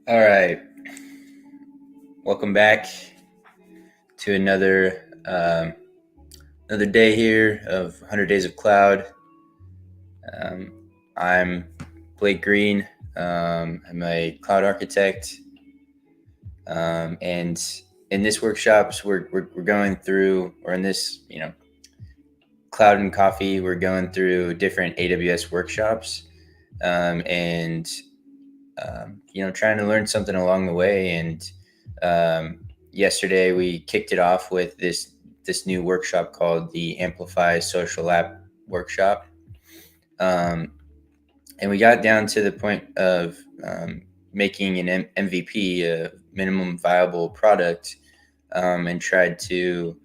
All right, welcome back to another day here of 100 Days of Cloud. I'm Blake Green. I'm a cloud architect, and in this workshops, we're going through, or in this Cloud and Coffee, we're going through different AWS workshops, and trying to learn something along the way. And yesterday we kicked it off with this new workshop called the Amplify Social App Workshop, and we got down to the point of making an MVP, a minimum viable product, and tried to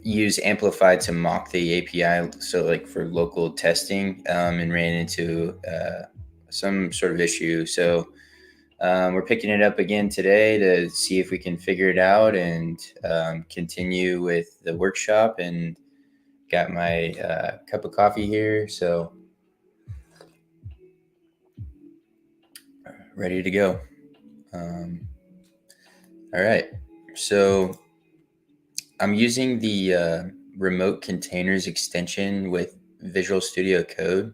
use Amplify to mock the API, so like for local testing, and ran into some sort of issue. So we're picking it up again today to see if we can figure it out and continue with the workshop. And got my cup of coffee here, so ready to go. All right, so I'm using the remote containers extension with Visual Studio Code.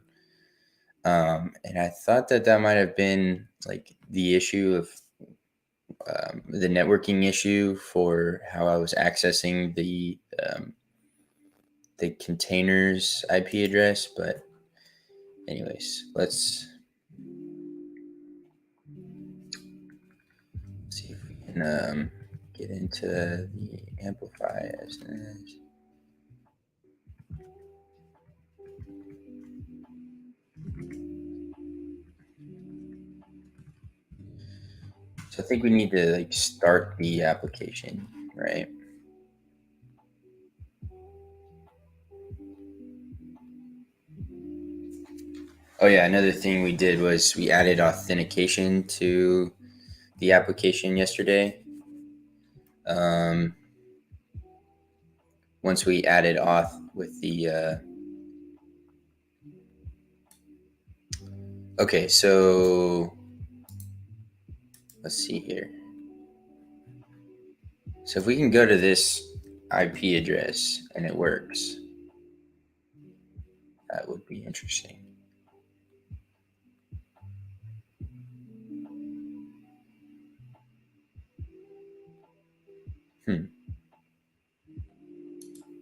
And I thought that might have been like the issue of the networking issue for how I was accessing the containers IP address. But anyways, let's see if we can get into the Amplify SNS. So I think we need to like start the application, right? Oh yeah, another thing we did was we added authentication to the application yesterday. Once we added auth with the okay, so let's see here. So if we can go to this IP address and it works, that would be interesting.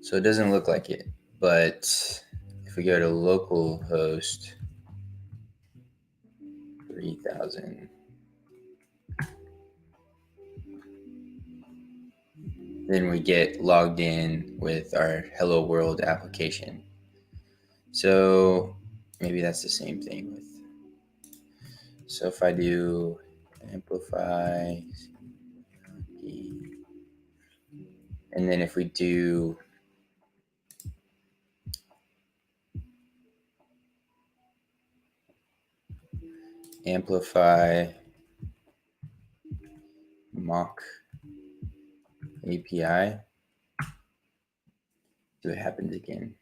So it doesn't look like it, but if we go to localhost 3000, then we get logged in with our Hello World application. So maybe that's the same thing with. So if I do Amplify, and then if we do Amplify mock API, see what happens again.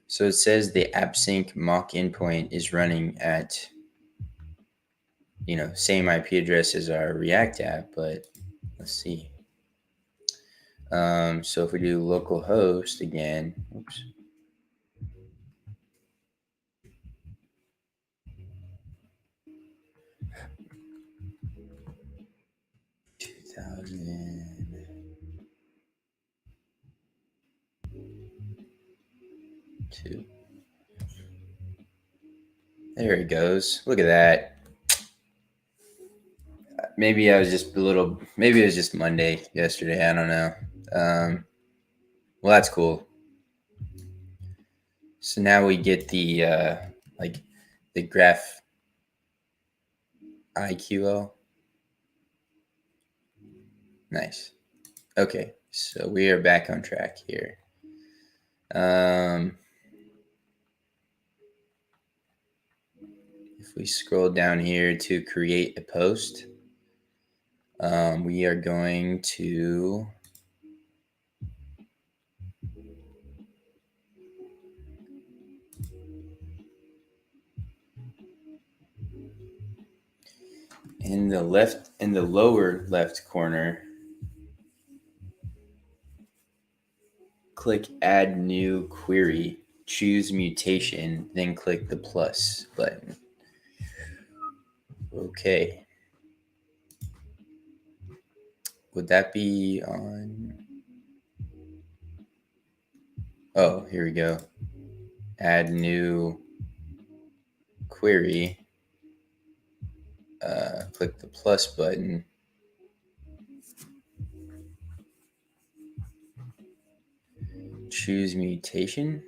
So it says the AppSync mock endpoint is running at, same IP address as our React app, but let's see. So if we do localhost again, oops. Two. There it goes. Look at that. Maybe I was just maybe it was just Monday yesterday. I don't know. Well, that's cool. So now we get the the graph IQL. Nice. Okay, so we are back on track here. If we scroll down here to create a post, we are going to in the lower left corner, click add new query, choose mutation, then click the plus button. Okay. Would that be on? Oh, here we go. Add new query. Click the plus button. Choose mutation.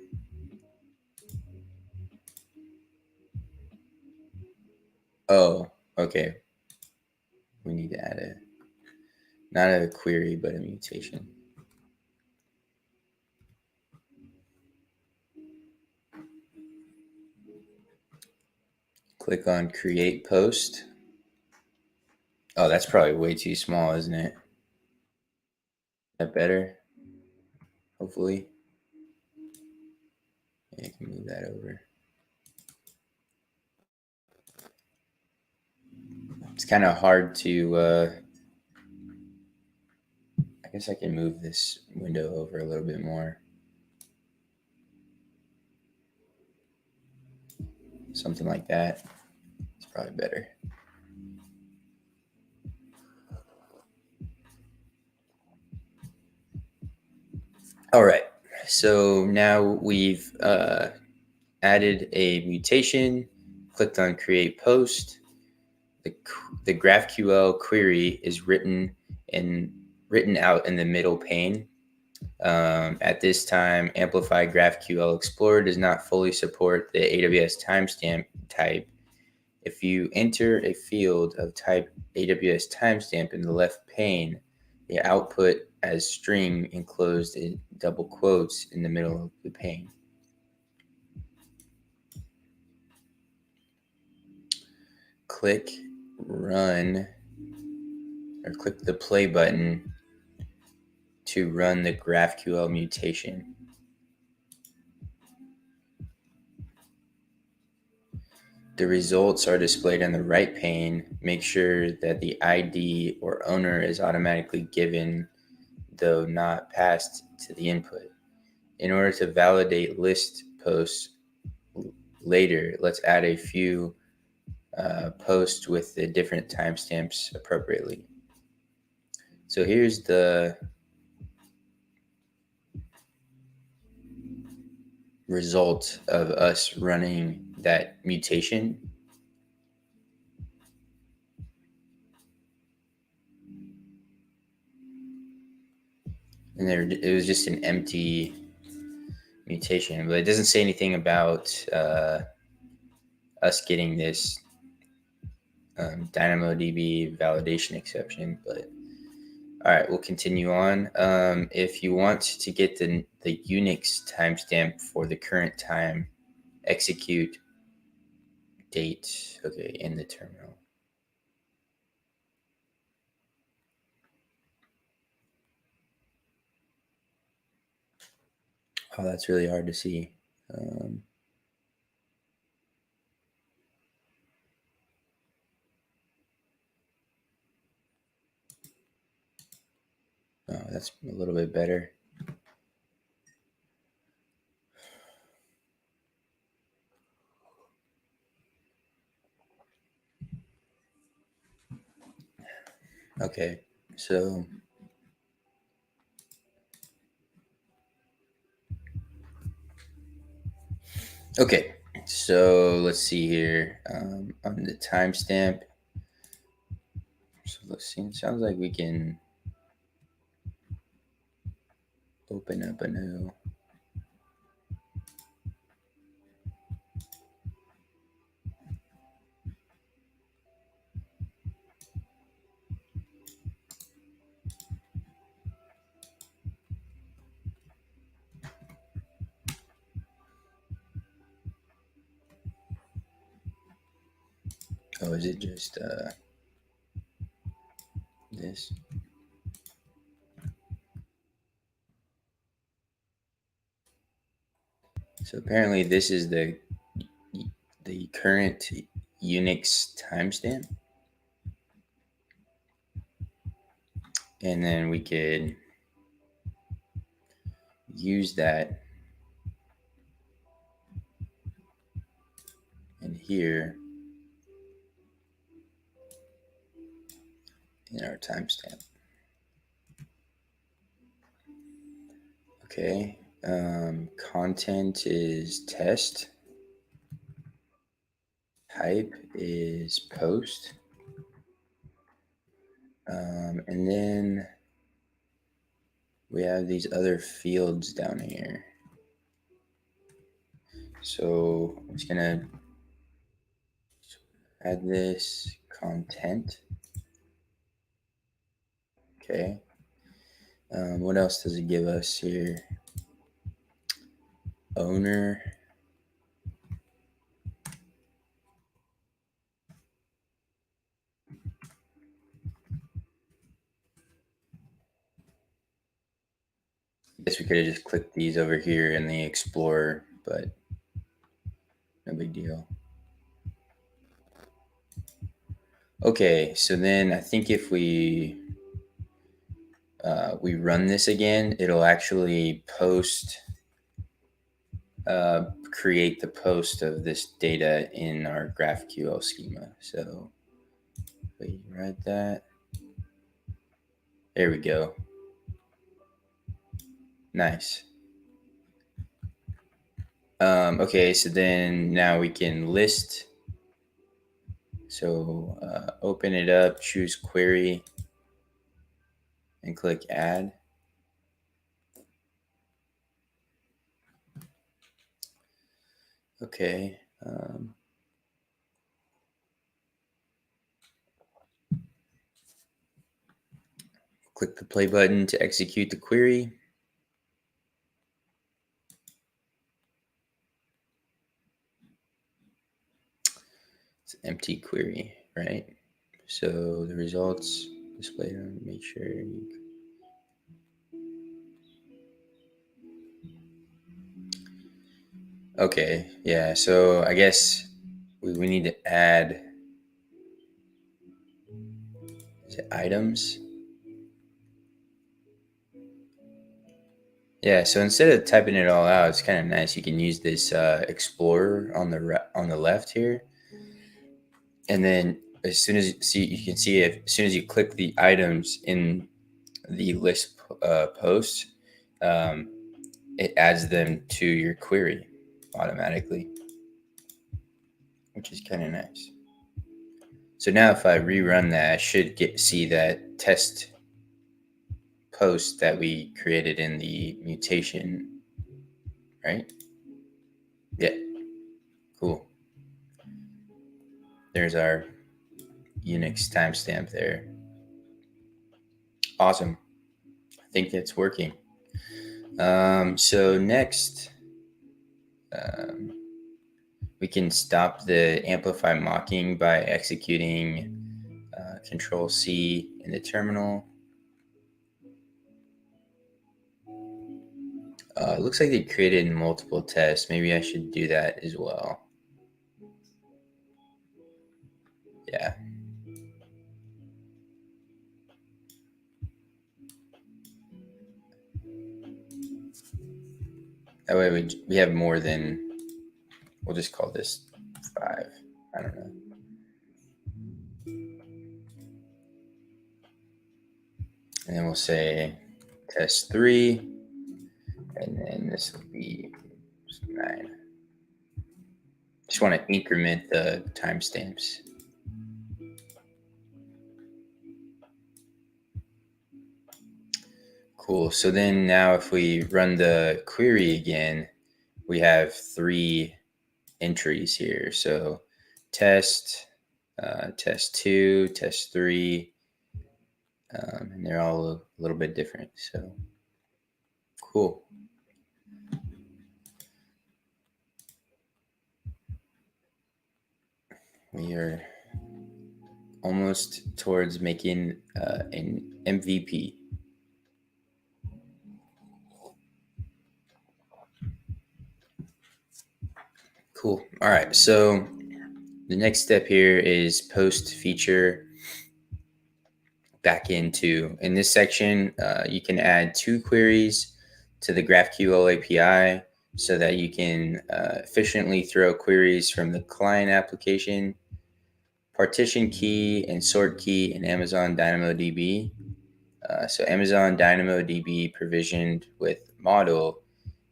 Oh, okay. We need to add not a query, but a mutation. Click on create post. Oh, that's probably way too small, isn't it? That better? Hopefully. Yeah, you can move that over. It's kind of hard to, I guess I can move this window over a little bit more. Something like that. It's probably better. All right. So now we've added a mutation, clicked on create post. The GraphQL query is written out in the middle pane. At this time, Amplify GraphQL Explorer does not fully support the AWS timestamp type. If you enter a field of type AWS timestamp in the left pane, the output as string enclosed in double quotes in the middle of the pane. Click run or click the play button to run the GraphQL mutation. The results are displayed on the right pane. Make sure that the ID or owner is automatically given, though not passed to the input. In order to validate list posts later, let's add a few posts with the different timestamps appropriately. So here's the result of us running that mutation. And there, it was just an empty mutation, but it doesn't say anything about us getting this Dynamodb validation exception. But all right, we'll continue on. If you want to get the Unix timestamp for the current time, execute date. Okay, in the terminal. Oh, that's really hard to see. Oh, that's a little bit better. Okay, so okay, so let's see here on the timestamp. So let's see. It sounds like we can open up a new. Oh, is it just this? So apparently this is the current Unix timestamp, and then we could use that in here in our timestamp. Okay. Content is test. Type is post. And then we have these other fields down here. So I'm just gonna add this content. Okay. What else does it give us here? Owner. I guess we could have just clicked these over here in the Explorer, but no big deal. Okay, so then I think if we run this again, it'll actually create the post of this data in our GraphQL schema. So we write that. There we go. Nice. Okay, so then now we can list. So open it up, choose query, and click add. Okay. Click the play button to execute the query. It's an empty query, right? So the results displayed on, make sure you. Okay, yeah, so I guess we need to add items. Yeah, so instead of typing it all out, it's kind of nice. You can use this Explorer on the left here, and then as soon as you can see it, as soon as you click the items in the list post, um, it adds them to your query automatically, which is kind of nice. So now if I rerun that, I should see that test post that we created in the mutation, right? Yeah, cool. There's our Unix timestamp there. Awesome. I think it's working. So next, um, we can stop the Amplify mocking by executing Control C in the terminal. It looks like they created multiple tests. Maybe I should do that as well. Yeah. That way we have more than, we'll just call this 5. I don't know. And then we'll say test 3. And then this will be 9. Just want to increment the timestamps. Cool. So then now if we run the query again, we have 3 entries here. So test, test 2, test 3, and they're all a little bit different. So cool. We are almost towards making an MVP. Cool. All right. So the next step here is post feature back into. In this section, you can add 2 queries to the GraphQL API so that you can efficiently throw queries from the client application, partition key, and sort key in Amazon DynamoDB. So Amazon DynamoDB provisioned with model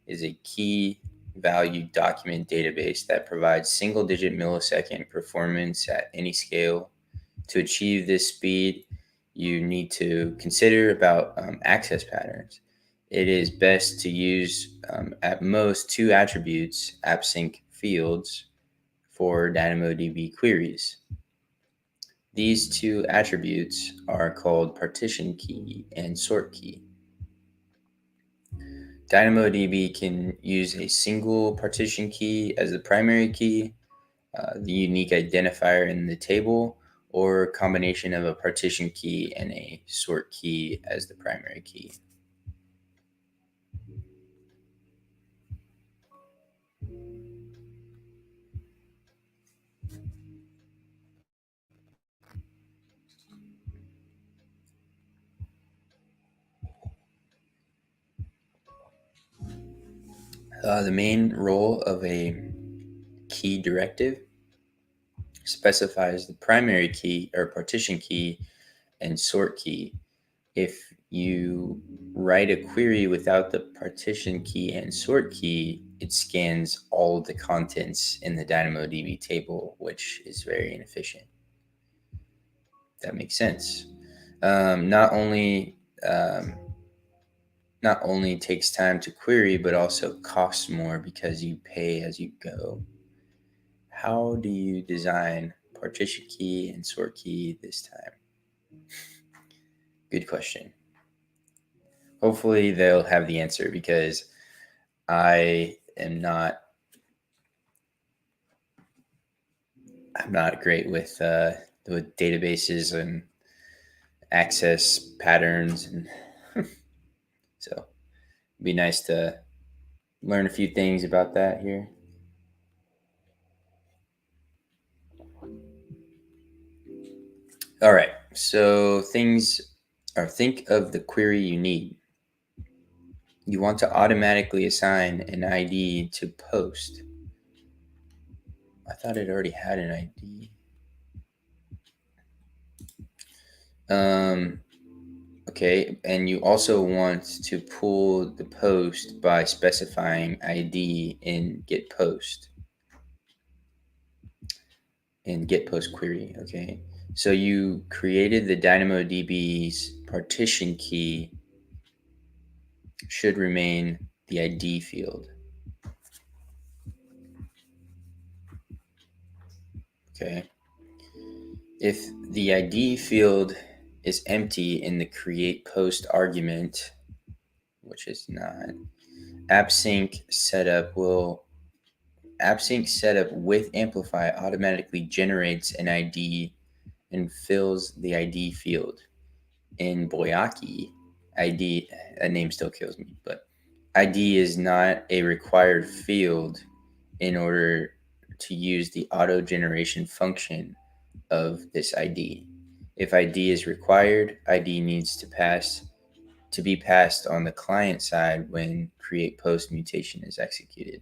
is a key value document database that provides single-digit millisecond performance at any scale. To achieve this speed, you need to consider about access patterns. It is best to use at most 2 attributes, AppSync fields, for DynamoDB queries. These 2 attributes are called partition key and sort key. DynamoDB can use a single partition key as the primary key, the unique identifier in the table, or a combination of a partition key and a sort key as the primary key. The main role of a key directive specifies the primary key or partition key and sort key. If you write a query without the partition key and sort key, it scans all of the contents in the DynamoDB table, which is very inefficient. That makes sense. Not only takes time to query, but also costs more because you pay as you go. How do you design partition key and sort key this time? Good question. Hopefully they'll have the answer because I'm not great with databases and access patterns, and so it'd be nice to learn a few things about that here. All right, so think of the query you need. You want to automatically assign an ID to post. I thought it already had an ID. Okay, and you also want to pull the post by specifying ID in get post query. Okay, so you created the DynamoDB's partition key should remain the ID field. Okay, if the ID field is empty in the create post argument, which is not, AppSync setup with Amplify automatically generates an ID and fills the ID field. In Boyaki, ID, that name still kills me, but ID is not a required field in order to use the auto generation function of this ID. If ID is required, ID needs to be passed on the client side when create post mutation is executed.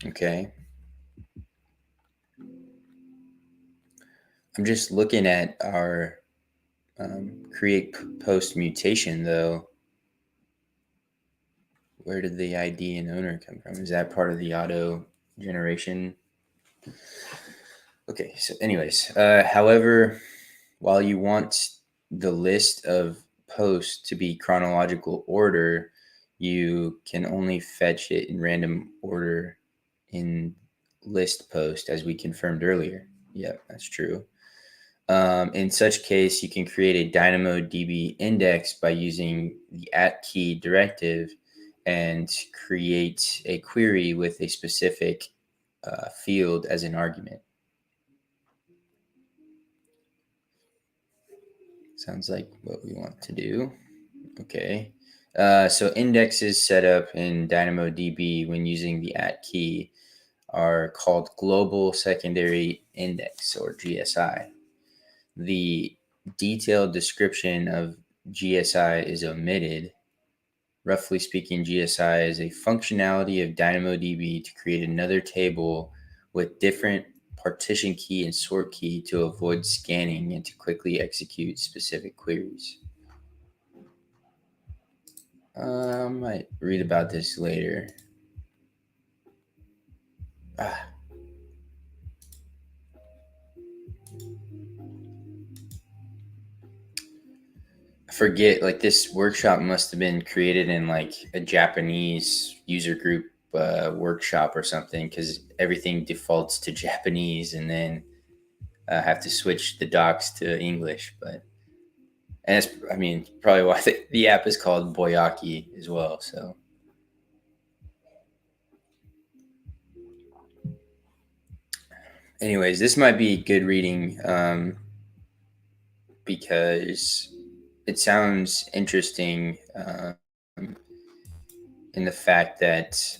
Okay. I'm just looking at our create post mutation though. Where did the ID and owner come from? Is that part of the auto generation? Okay, so anyways, however, while you want the list of posts to be chronological order, you can only fetch it in random order in list post, as we confirmed earlier. Yeah, that's true. In such case, you can create a Dynamodb index by using the @key directive and create a query with a specific field as an argument. Sounds like what we want to do. Okay. So indexes set up in DynamoDB when using the @key are called global secondary index, or GSI. The detailed description of GSI is omitted. Roughly speaking, GSI is a functionality of DynamoDB to create another table with different partition key and sort key to avoid scanning and to quickly execute specific queries. I might read about this later. I forget, like, this workshop must have been created in like a Japanese user group workshop or something, because everything defaults to Japanese, and then I have to switch the docs to English. But and it's, I mean, probably why the app is called Boyaki as well. So, anyways, this might be good reading because it sounds interesting in the fact that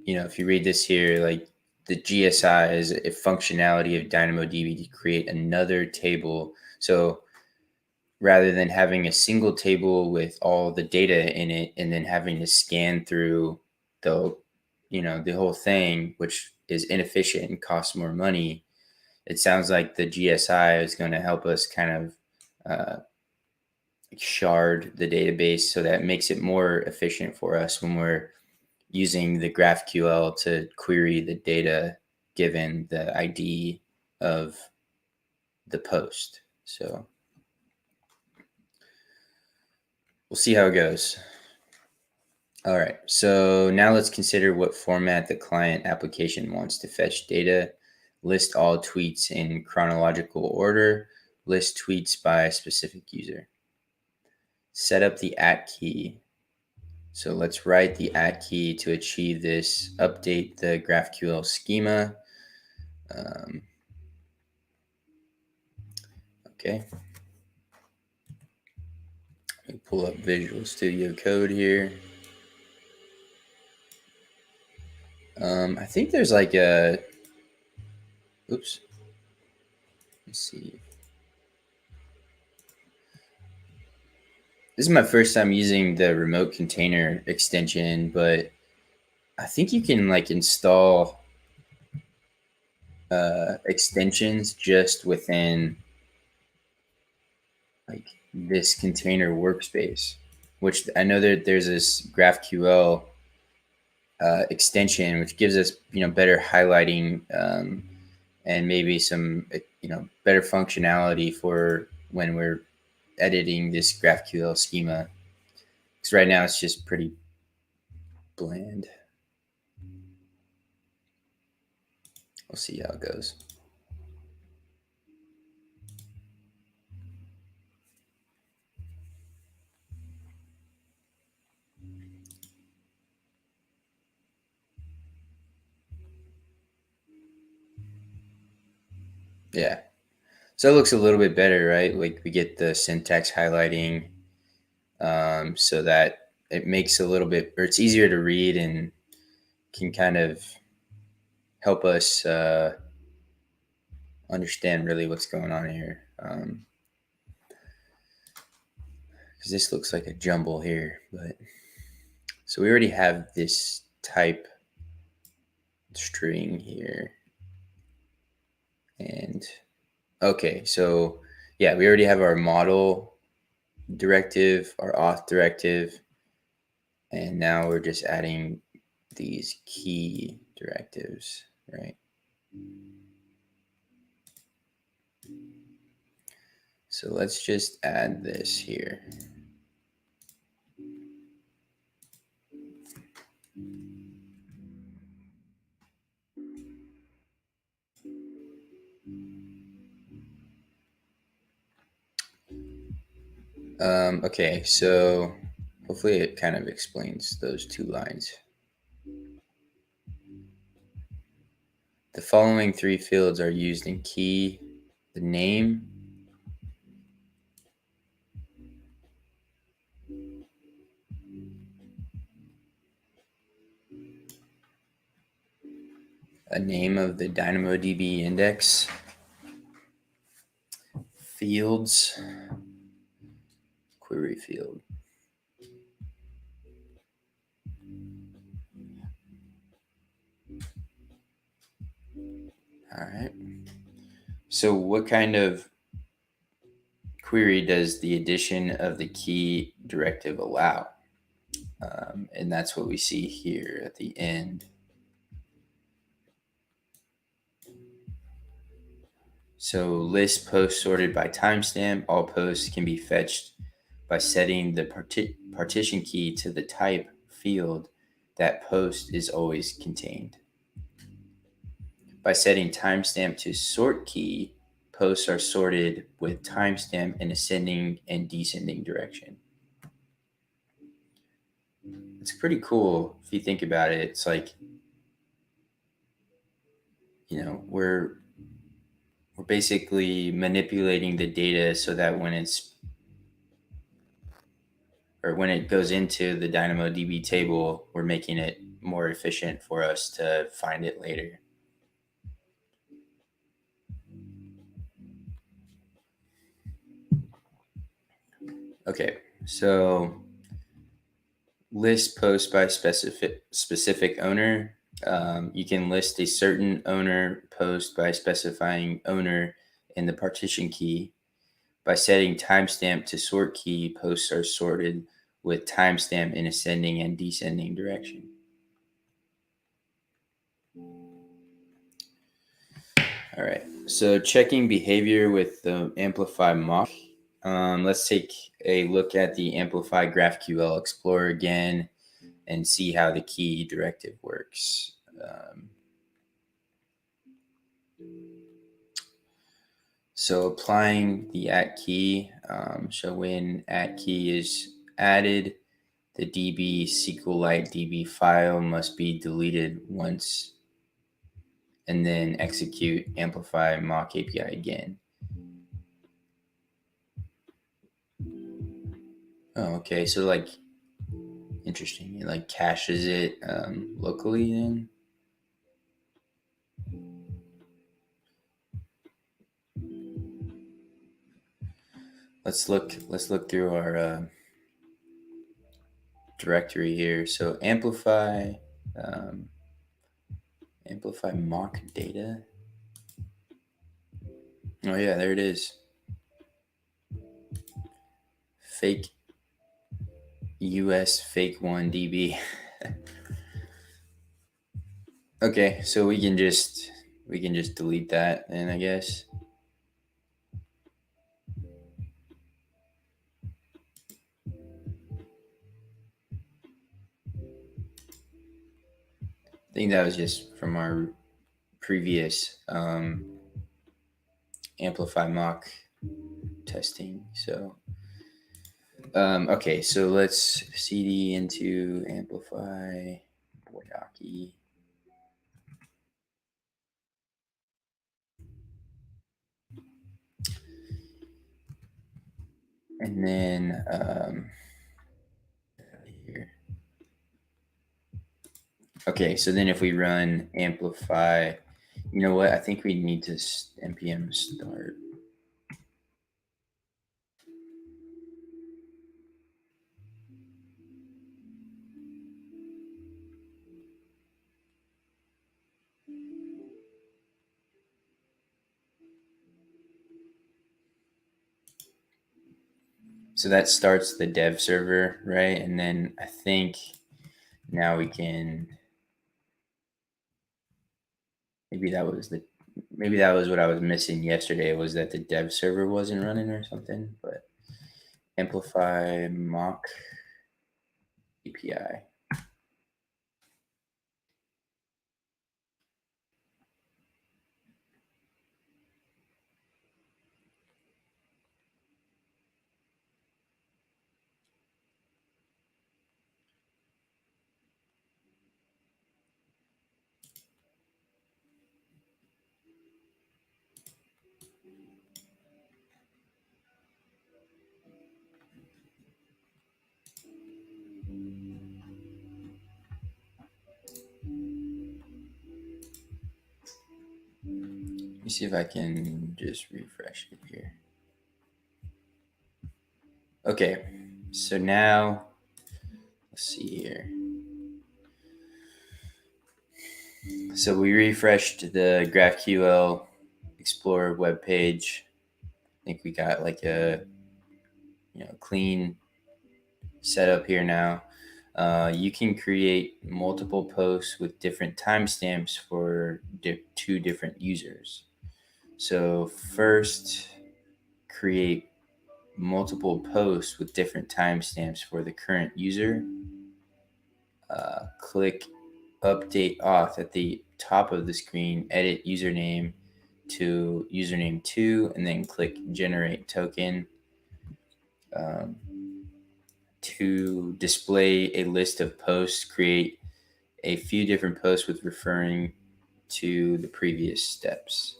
if you read this here, like, the GSI is a functionality of DynamoDB to create another table. So rather than having a single table with all the data in it and then having to scan through the the whole thing, which is inefficient and costs more money, it sounds like the GSI is going to help us kind of shard the database, so that makes it more efficient for us when we're using the GraphQL to query the data given the ID of the post. So we'll see how it goes. All right, so now let's consider what format the client application wants to fetch data. List all tweets in chronological order. List tweets by specific user. Set up the @key. So let's write the @key to achieve this. Update the GraphQL schema. Okay. Let me pull up Visual Studio Code here. I think there's like a, oops. Let's see. This is my first time using the remote container extension, but I think you can like install extensions just within like this container workspace, which I know that there's this GraphQL extension which gives us better highlighting and maybe some better functionality for when we're editing this GraphQL schema, because right now it's just pretty bland. We'll see how it goes. Yeah, so it looks a little bit better, right? Like, we get the syntax highlighting, so that it makes a little bit, or it's easier to read and can kind of help us understand really what's going on here. Because this looks like a jumble here, but so we already have this type string here. And okay, so yeah, we already have our model directive, our auth directive, and now we're just adding these key directives, right? So let's just add this here. Okay, so hopefully it kind of explains those two lines. The following three fields are used in key: the name, a name of the Dynamodb index, fields, query field. All right. So what kind of query does the addition of the key directive allow? And that's what we see here at the end. So list posts sorted by timestamp. All posts can be fetched by setting the partition key to the type field that post is always contained. By setting timestamp to sort key, posts are sorted with timestamp in ascending and descending direction. It's pretty cool if you think about it. It's like, we're basically manipulating the data so that when it goes into the DynamoDB table, we're making it more efficient for us to find it later. Okay, so list post by specific owner. You can list a certain owner post by specifying owner in the partition key. By setting timestamp to sort key, posts are sorted with timestamp in ascending and descending direction. All right, so checking behavior with the Amplify mock. Let's take a look at the Amplify GraphQL Explorer again and see how the key directive works. So applying the @ key, so when @ key is added, the DB SQLite DB file must be deleted once, and then execute Amplify mock API again. Oh, okay. So like, interesting. It like caches it locally then. Let's look through our directory here. So amplify mock data. Oh yeah, there it is. Fake US fake 1 DB. Okay, so we can just delete that then, I guess. I think that was just from our previous Amplify mock testing. So okay, so let's cd into Amplify Boyaki. And then here. Okay, so then if we run Amplify, you know what? I think we need to npm start. So that starts the dev server, right? And then I think now we can, maybe that was what I was missing yesterday, was that the dev server wasn't running or something. But Amplify mock API. see if I can just refresh it here. Okay, so now let's see here. So we refreshed the GraphQL Explorer web page. I think we got like a clean setup here now. You can create multiple posts with different timestamps for two different users. So first, create multiple posts with different timestamps for the current user. Click Update Auth at the top of the screen, edit username to username 2, and then click Generate Token. To display a list of posts, create a few different posts with referring to the previous steps.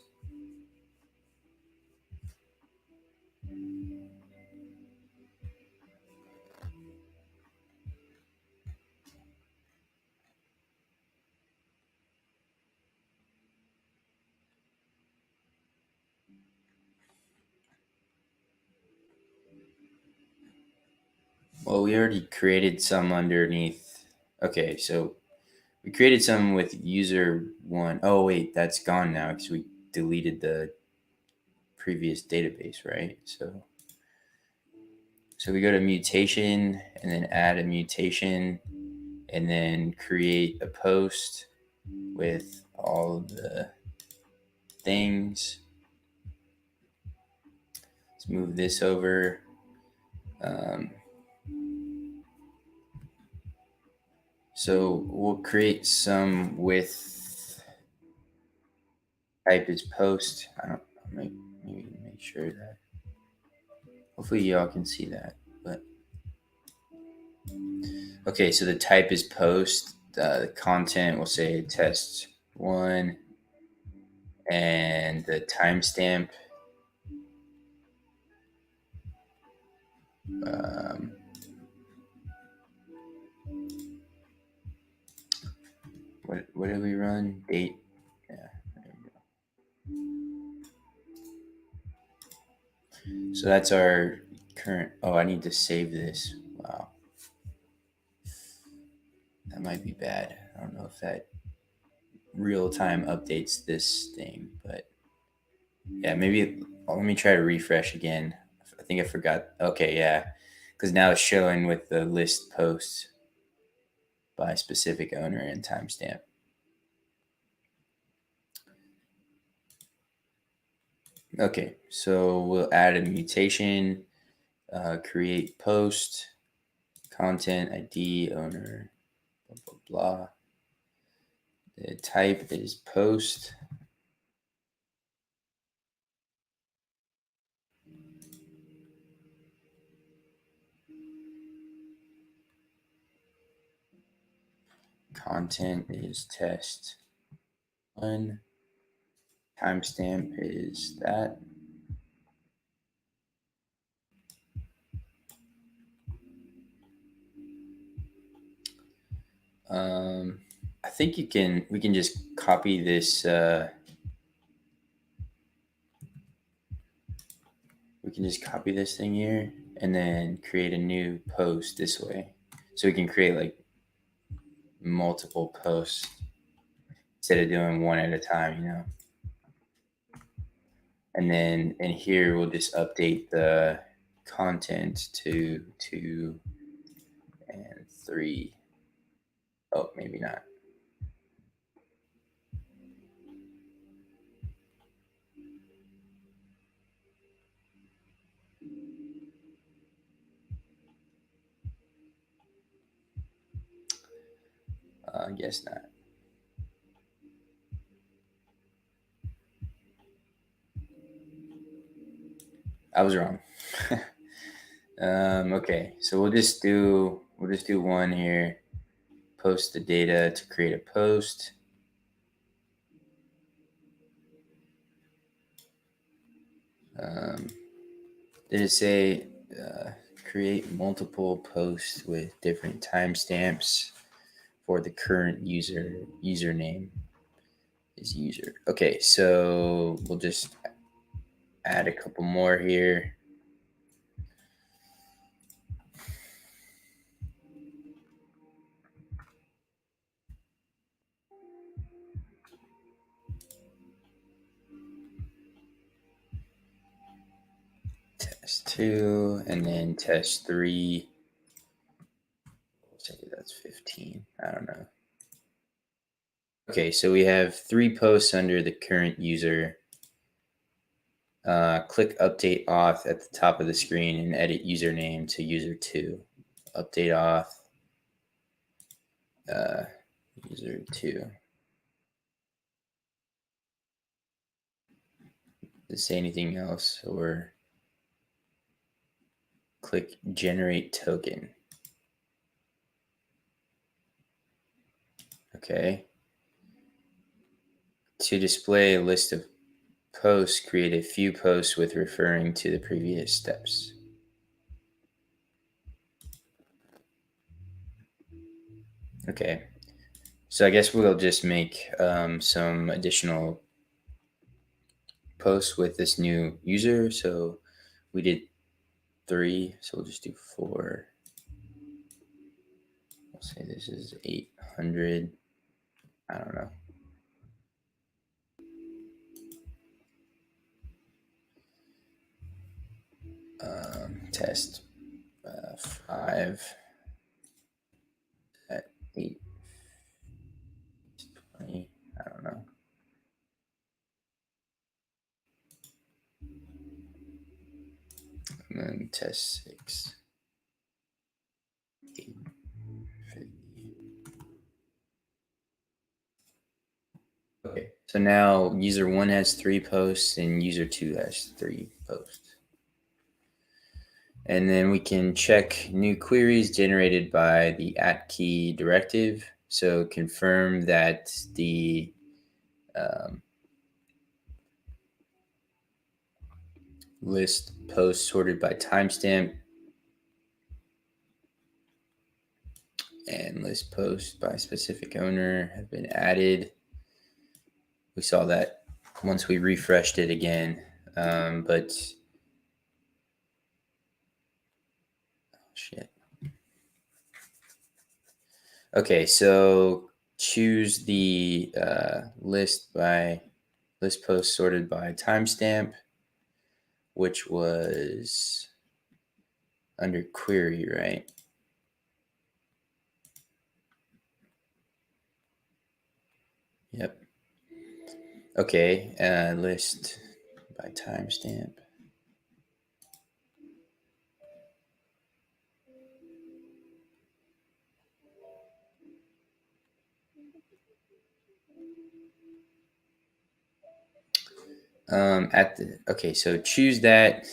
Well, we already created some underneath. Okay, so we created some with user 1. Oh, wait, that's gone now because we deleted the previous database, right? So we go to mutation and then add a mutation and then create a post with all the things. Let's move this over. So we'll create some with type is post. I don't maybe make sure that hopefully y'all can see that. But okay, so the type is post. The content will say test 1, and the timestamp. What did we run? Date. Yeah, there we go. So that's our current. Oh, I need to save this. Wow, that might be bad. I don't know if that real time updates this thing, but yeah, maybe let me try to refresh again. I think I forgot. Okay, yeah, because now it's showing with the list posts by specific owner and timestamp. Okay, so we'll add a mutation, create post, content ID owner, blah blah blah. The type is post. Content is test 1. Timestamp is that. I think we can just copy this. We can just copy this thing here and then create a new post this way. So we can create like multiple posts instead of doing one at a time, And then in here, we'll just update the content to 2 and 3. Oh, maybe not. I guess not. I was wrong. Okay, so we'll just do one here. Post the data to create a post. Did it say create multiple posts with different timestamps for the current username? is user. Okay, so we'll just add a couple more here. Test 2 and then test 3. We'll say that's 15. I don't know. Okay, so we have 3 posts under the current user. Click update auth at the top of the screen and edit username to user2. Update auth, user2. Does it say anything else, or click generate token? Okay. To display a list of posts, create a few posts with referring to the previous steps. Okay. So I guess we'll just make some additional posts with this new user. So we did 3, so we'll just do 4. We'll say this is 800. I don't know. Test 5 at 820. I don't know. And then test 6. 850. Okay, so now user 1 has 3 posts and user 2 has 3 posts. And then we can check new queries generated by the @key directive. So confirm that the list posts sorted by timestamp and list posts by specific owner have been added. We saw that once we refreshed it again, but shit. Okay, so choose the list post sorted by timestamp, which was under query, right? Yep. Okay, list by timestamp. Okay, so choose that,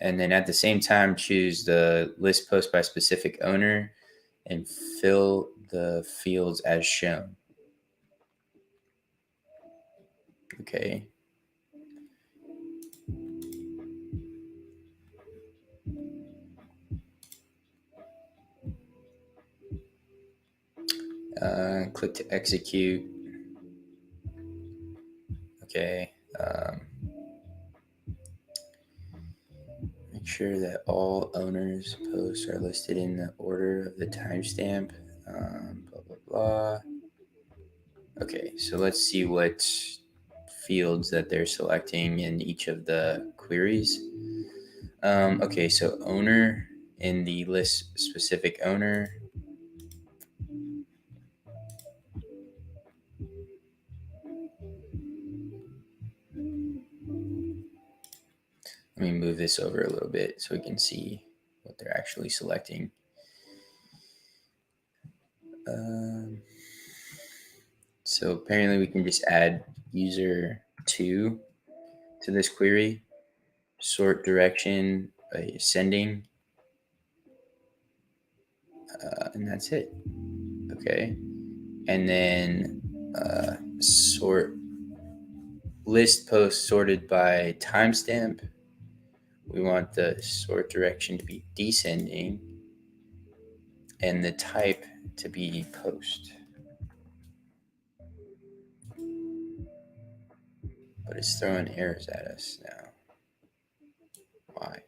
and then at the same time choose the list post by specific owner and fill the fields as shown. Okay. Click to execute. Okay. Make sure that all owners posts are listed in the order of the timestamp. Blah, blah, blah. Okay, so let's see what fields that they're selecting in each of the queries. Okay, so owner in the list specific owner. Let me move this over a little bit so we can see what they're actually selecting. So apparently we can just add user 2 to this query, sort direction by ascending, and that's it. Okay. And then sort list post sorted by timestamp. We want the sort direction to be descending and the type to be post. but it's throwing errors at us now. Why?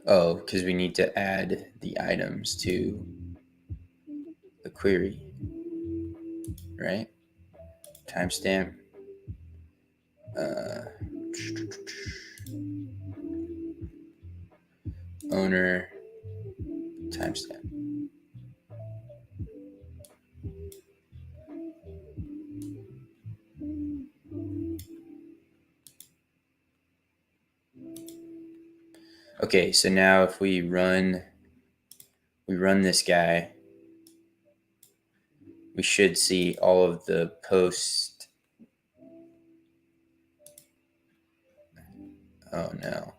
Oh, because we need to add the items to the query, right? Timestamp. Owner timestamp. Okay, so now if we run this guy, we should see all of the post. Oh no.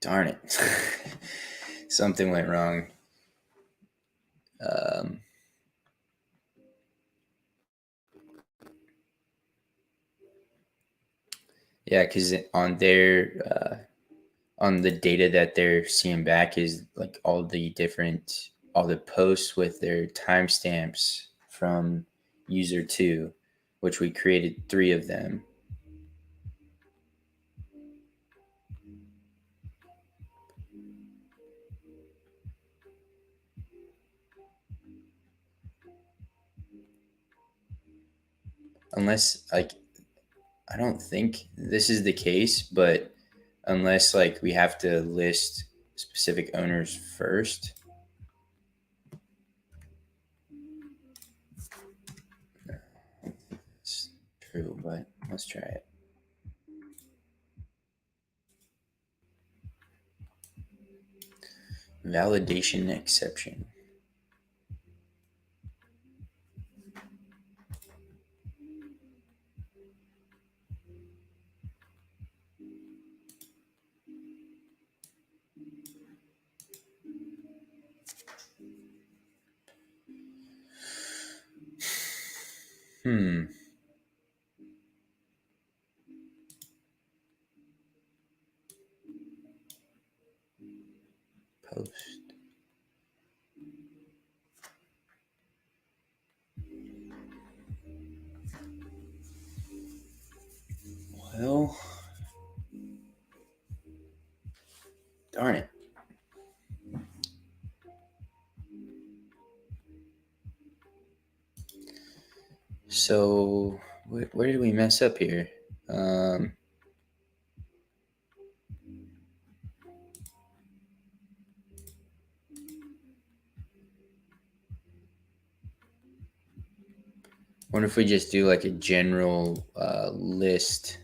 Darn it. Something went wrong. Yeah, because on their on the data that they're seeing back is like all the posts with their timestamps from user 2, which we created 3 of them. Unless, like, I don't think this is the case, but unless like we have to list specific owners first. It's true, but let's try it. Validation exception. Post. Well, darn it. So where did we mess up here? Wonder if we just do like a general list,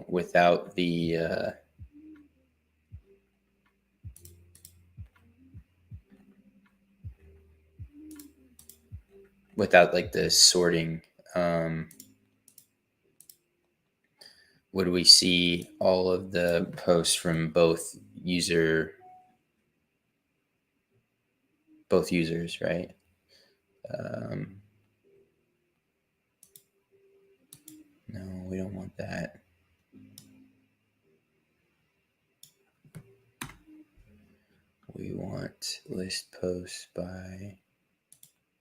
without the without like the sorting. Would we see all of the posts from both users, right? No, we don't want that. We want list posts by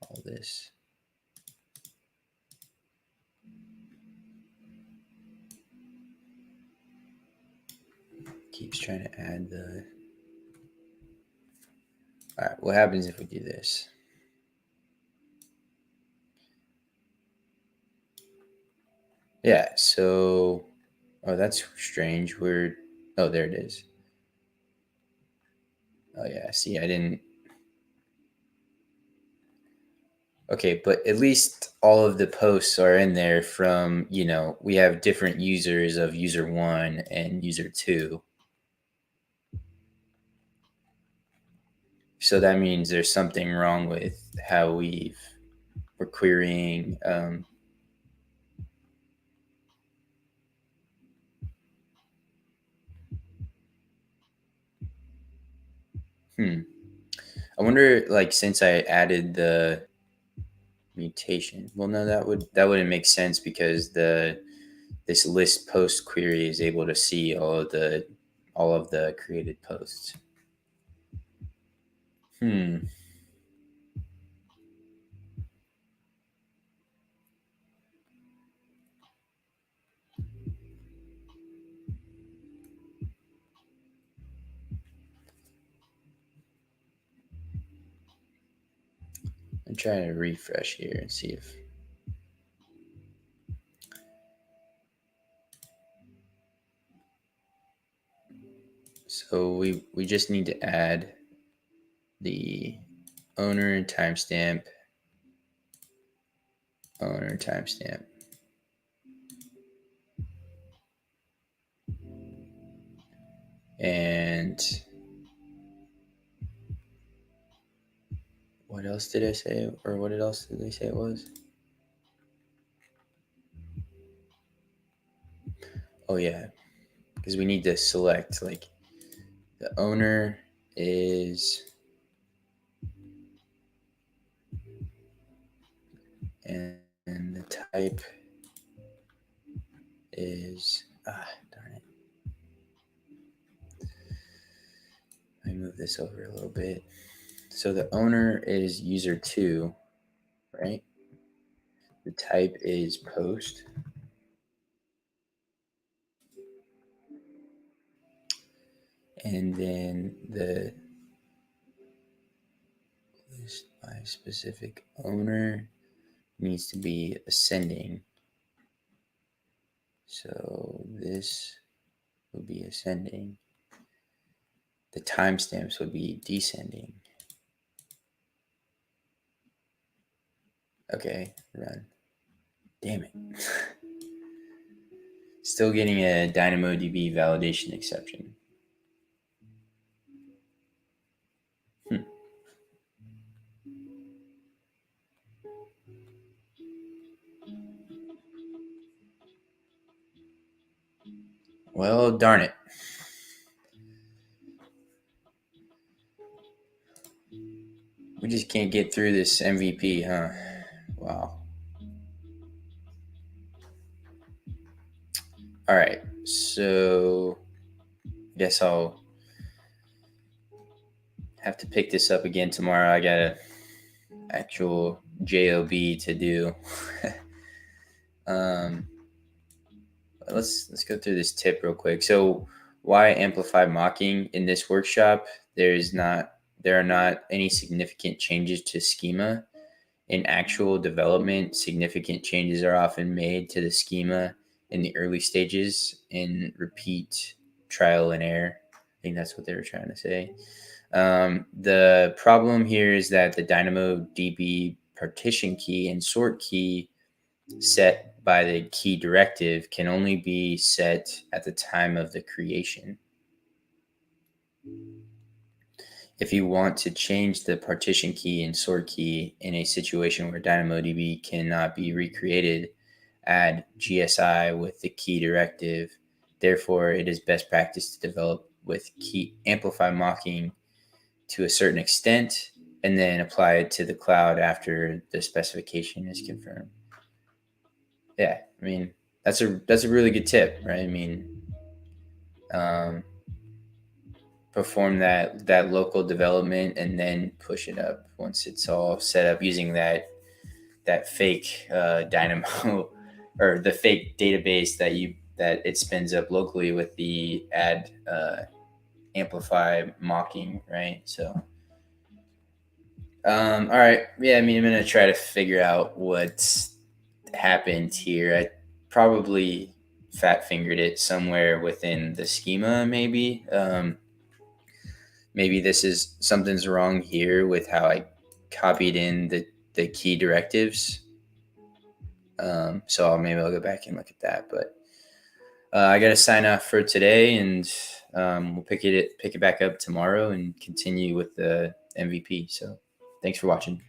all this. Keeps trying to add the. All right, what happens if we do this? Yeah, so, oh, that's strange. Oh, there it is. Oh yeah, see, I didn't. Okay, but at least all of the posts are in there from, we have different users of user 1 and user 2. So that means there's something wrong with how we're querying. I wonder, like, since I added the mutation, well, no, that wouldn't make sense because this list post query is able to see all of the all of the created posts. I'm trying to refresh here and see if. So we just need to add the owner timestamp, and what else did I say, or what else did they say it was? Oh yeah, because we need to select like the owner is, and the type is, darn it. Let me move this over a little bit. So the owner is user2, right? The type is post. And then the list by specific owner needs to be ascending. So this would be ascending. The timestamps would be descending. Okay, run. Damn it. Still getting a Dynamodb validation exception. Well, darn it. We just can't get through this MVP, huh? Wow. All right. So I guess I'll have to pick this up again tomorrow. I got a actual job to do. Let's go through this tip real quick. So why amplify mocking in this workshop? There are not any significant changes to schema. In actual development, significant changes are often made to the schema in the early stages and repeat trial and error. I think that's what they were trying to say. The problem here is that the DynamoDB partition key and sort key set by the key directive can only be set at the time of the creation. If you want to change the partition key and sort key in a situation where DynamoDB cannot be recreated, add GSI with the key directive. Therefore, it is best practice to develop with key amplify mocking to a certain extent and then apply it to the cloud after the specification is confirmed. Yeah, I mean, that's a really good tip, right? I mean, perform that local development and then push it up once it's all set up using that fake Dynamo or the fake database that it spins up locally with the add amplify mocking, right? So all right, yeah, I mean, I'm gonna try to figure out what's happened here. I probably fat fingered it somewhere within the schema, maybe. Maybe this is something's wrong here with how I copied in the key directives. So maybe I'll go back and look at that. But I got to sign off for today, and we'll pick it back up tomorrow and continue with the MVP. So thanks for watching.